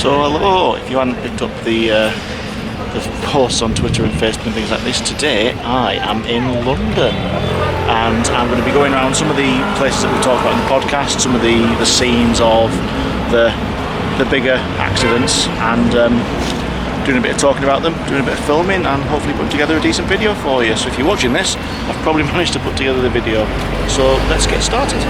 So hello, if you hadn't picked up the posts on Twitter and Facebook and things like this, today I am in London and I'm going to be going around some of the places that we talked about in the podcast, some of the scenes of the bigger accidents, and doing a bit of talking about them, doing a bit of filming, and hopefully putting together a decent video for you. So if you're watching this, I've probably managed to put together the video. So let's get started.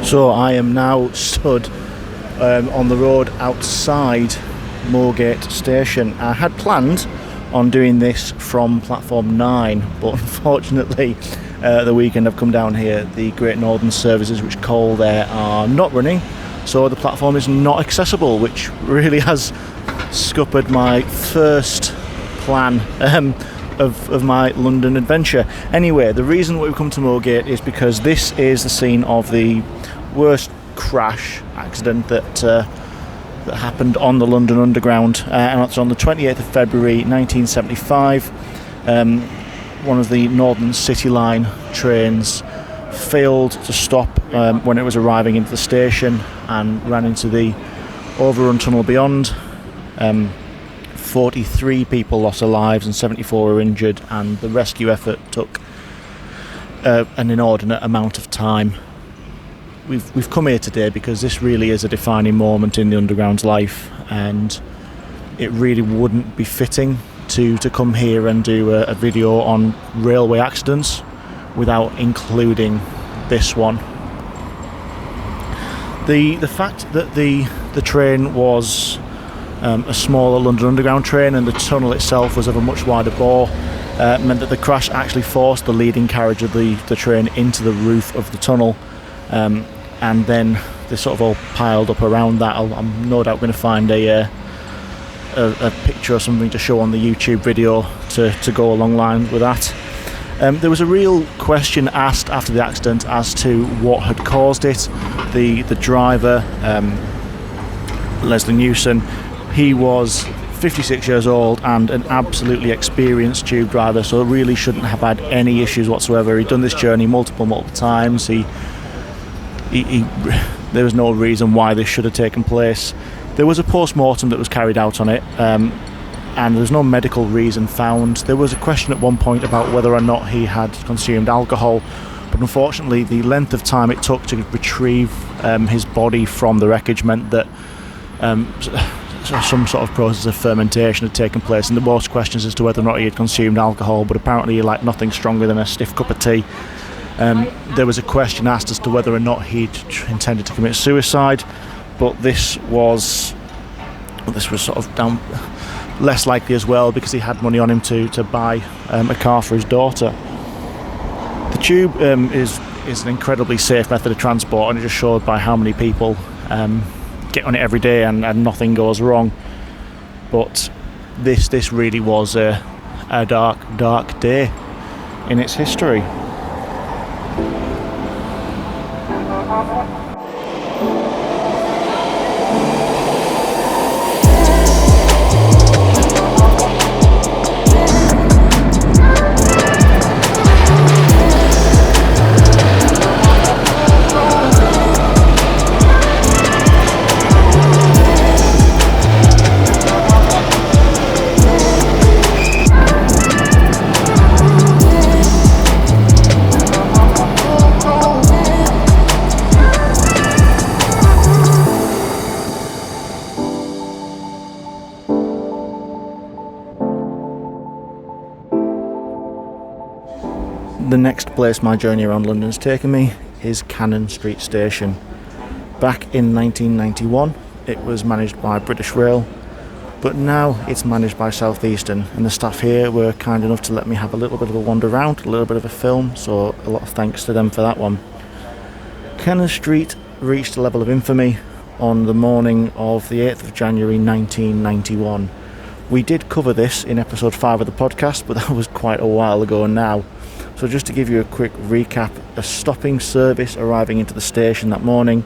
So I am now stood on the road outside Moorgate Station. I had planned on doing this from platform 9, but unfortunately the weekend I've come down here, the Great Northern services which call there are not running, so the platform is not accessible, which really has scuppered my first plan of my London adventure. Anyway, the reason we've come to Moorgate is because this is the scene of the worst crash accident that happened on the London Underground, and that's on the 28th of February 1975. One of the Northern City Line trains failed to stop when it was arriving into the station and ran into the overrun tunnel beyond. 43 people lost their lives and 74 were injured, and the rescue effort took an inordinate amount of time. We've come here today because this really is a defining moment in the Underground's life, and it really wouldn't be fitting to come here and do a video on railway accidents without including this one. The fact that the train was a smaller London Underground train and the tunnel itself was of a much wider bore meant that the crash actually forced the leading carriage of the train into the roof of the tunnel. And then they sort of all piled up around that. I'm no doubt going to find a picture or something to show on the YouTube video to go along lines with that. There was a real question asked after the accident as to what had caused it. The driver, Leslie Newson, he was 56 years old and an absolutely experienced tube driver, so really shouldn't have had any issues whatsoever. He'd done this journey multiple times. There was no reason why this should have taken place. There was a post-mortem that was carried out on it, and there was no medical reason found. There was a question at one point about whether or not he had consumed alcohol, but unfortunately the length of time it took to retrieve his body from the wreckage meant that some sort of process of fermentation had taken place, and there was questions as to whether or not he had consumed alcohol, but apparently he liked nothing stronger than a stiff cup of tea. There was a question asked as to whether or not he'd intended to commit suicide, but this was sort of less likely as well, because he had money on him to buy a car for his daughter. The tube is an incredibly safe method of transport, and it just showed by how many people get on it every day and nothing goes wrong. But this really was a dark day. in its history. The next place my journey around London has taken me is Cannon Street Station. Back in 1991 it was managed by British Rail, but now it's managed by South Eastern, and the staff here were kind enough to let me have a little bit of a wander around, a little bit of a film, so a lot of thanks to them for that one. Cannon Street reached a level of infamy on the morning of the 8th of January 1991. We did cover this in episode 5 of the podcast, but that was quite a while ago now. So just to give you a quick recap, a stopping service arriving into the station that morning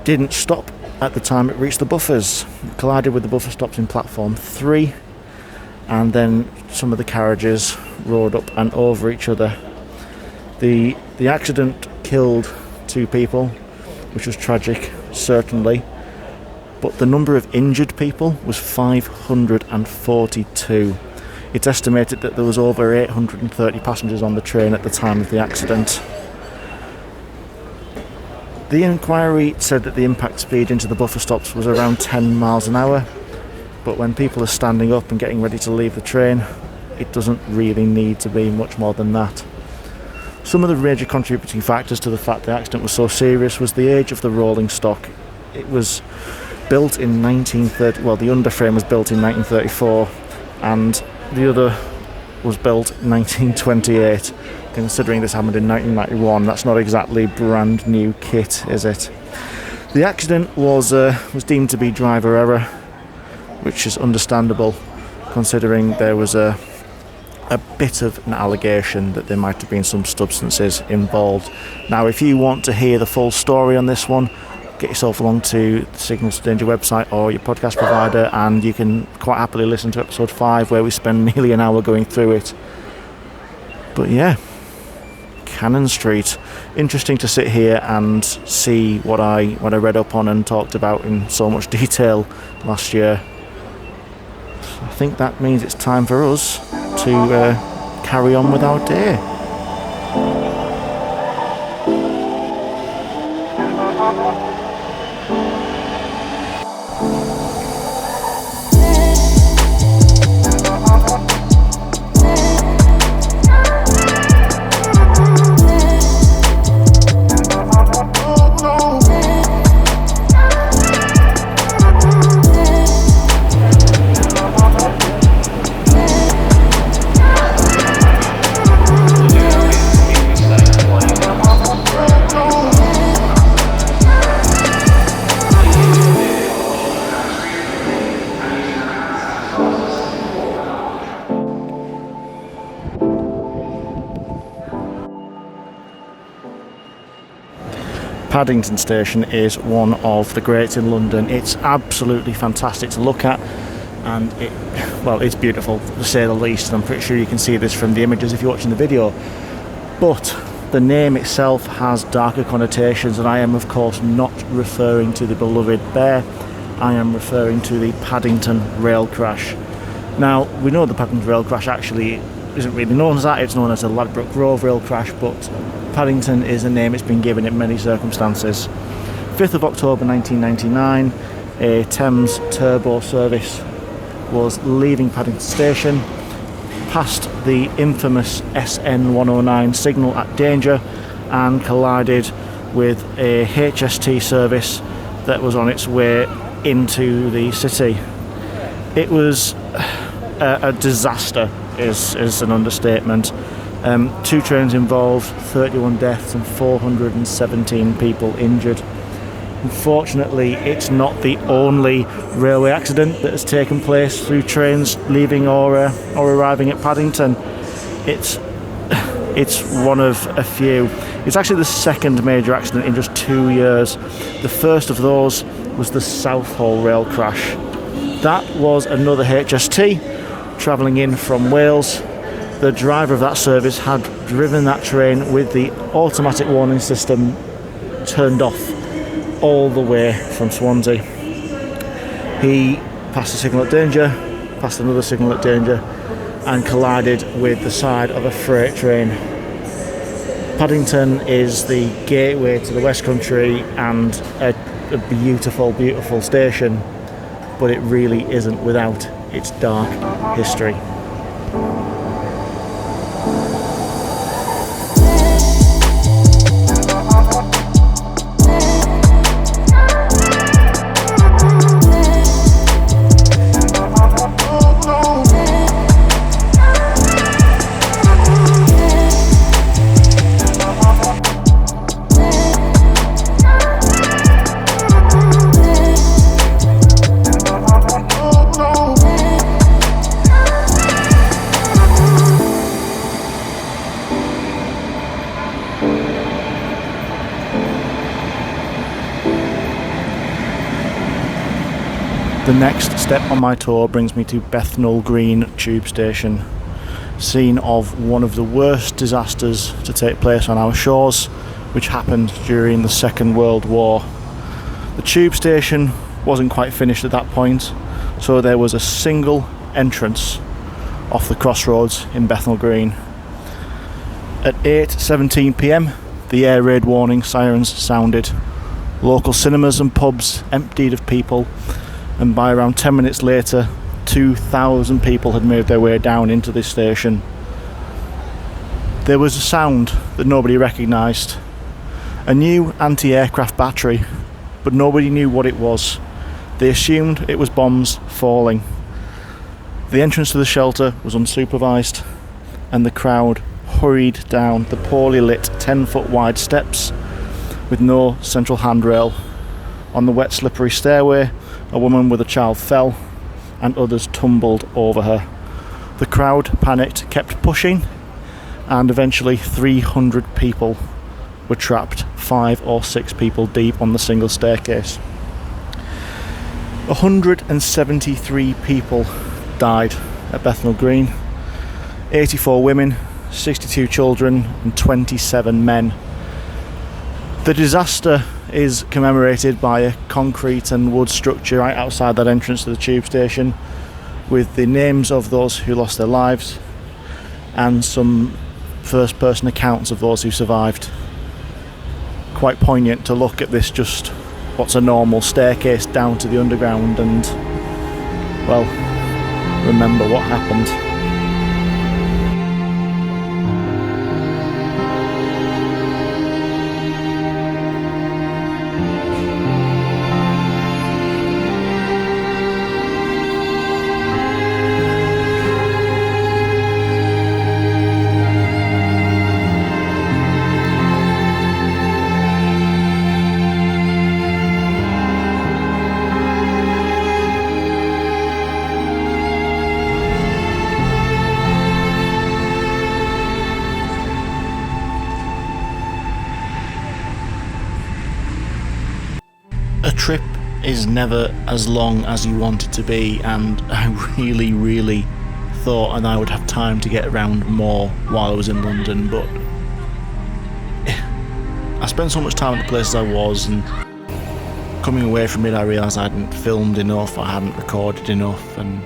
didn't stop at the time it reached the buffers. It collided with the buffer stops in platform 3, and then some of the carriages rode up and over each other. The accident killed 2 people, which was tragic, certainly, but the number of injured people was 542. It's estimated that there was over 830 passengers on the train at the time of the accident. The inquiry said that the impact speed into the buffer stops was around 10 miles an hour, but when people are standing up and getting ready to leave the train, it doesn't really need to be much more than that. Some of the major contributing factors to the fact the accident was so serious was the age of the rolling stock. It was built in 1930, well, the underframe was built in 1934, and the other was built in 1928. Considering this happened in 1991, that's not exactly brand new kit, is it? The accident was deemed to be driver error, which is understandable, considering there was a bit of an allegation that there might have been some substances involved. Now, if you want to hear the full story on this one, get yourself along to the Signals to Danger website or your podcast provider, and you can quite happily listen to episode 5 where we spend nearly an hour going through it. But yeah, Cannon Street. Interesting to sit here and see what I read up on and talked about in so much detail last year. I think that means it's time for us to carry on with our day. Paddington Station is one of the greats in London. It's absolutely fantastic to look at, and it's beautiful to say the least, and I'm pretty sure you can see this from the images if you're watching the video. But the name itself has darker connotations, and I am of course not referring to the beloved bear. I am referring to the Paddington rail crash. Now, we know the Paddington rail crash actually isn't really known as that, it's known as the Ladbroke Grove rail crash, but Paddington is a name it's been given in many circumstances. 5th of October 1999, a Thames turbo service was leaving Paddington Station, past the infamous SN109 signal at danger, and collided with a HST service that was on its way into the city. It was a disaster, is an understatement. 2 trains involved, 31 deaths and 417 people injured. Unfortunately, it's not the only railway accident that has taken place through trains leaving or arriving at Paddington. It's it's one of a few. It's actually the second major accident in just 2 years. The first of those was the Southall rail crash. That was another HST travelling in from Wales. The driver of that service had driven that train with the automatic warning system turned off all the way from Swansea. He passed a signal at danger, passed another signal at danger, and collided with the side of a freight train. Paddington is the gateway to the West Country and a beautiful, beautiful station, but it really isn't without its dark history. The next step on my tour brings me to Bethnal Green tube station, scene of one of the worst disasters to take place on our shores, which happened during the Second World War. The tube station wasn't quite finished at that point, so there was a single entrance off the crossroads in Bethnal Green. At 8:17 p.m, the air raid warning sirens sounded. Local cinemas and pubs emptied of people, and by around 10 minutes later 2,000 people had made their way down into this station. There was a sound that nobody recognised, a new anti-aircraft battery, but nobody knew what it was. They assumed it was bombs falling. The entrance to the shelter was unsupervised, and the crowd hurried down the poorly lit 10-foot wide steps with no central handrail. On the wet slippery stairway, a woman with a child fell, and others tumbled over her. The crowd, panicked, kept pushing, and eventually 300 people were trapped, 5 or 6 people deep on the single staircase. 173 people died at Bethnal Green, 84 women, 62 children, and 27 men. The disaster is commemorated by a concrete and wood structure right outside that entrance to the tube station, with the names of those who lost their lives and some first-person accounts of those who survived. Quite poignant to look at this, just what's a normal staircase down to the underground, and, well, remember what happened. A trip is never as long as you want it to be, and I really thought I would have time to get around more while I was in London, but I spent so much time at the places I was, and coming away from it I realised I hadn't filmed enough, I hadn't recorded enough, and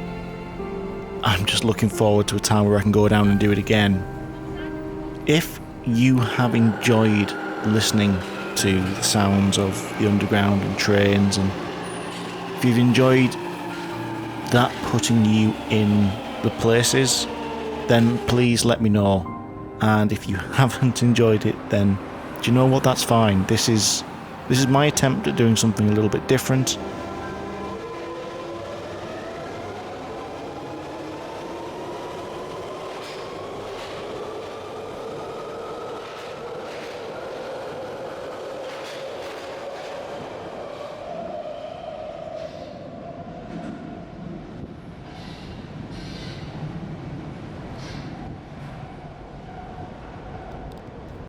I'm just looking forward to a time where I can go down and do it again. If you have enjoyed listening to the sounds of the underground and trains, and if you've enjoyed that putting you in the places, then please let me know. And if you haven't enjoyed it, then do you know what, that's fine. This is my attempt at doing something a little bit different.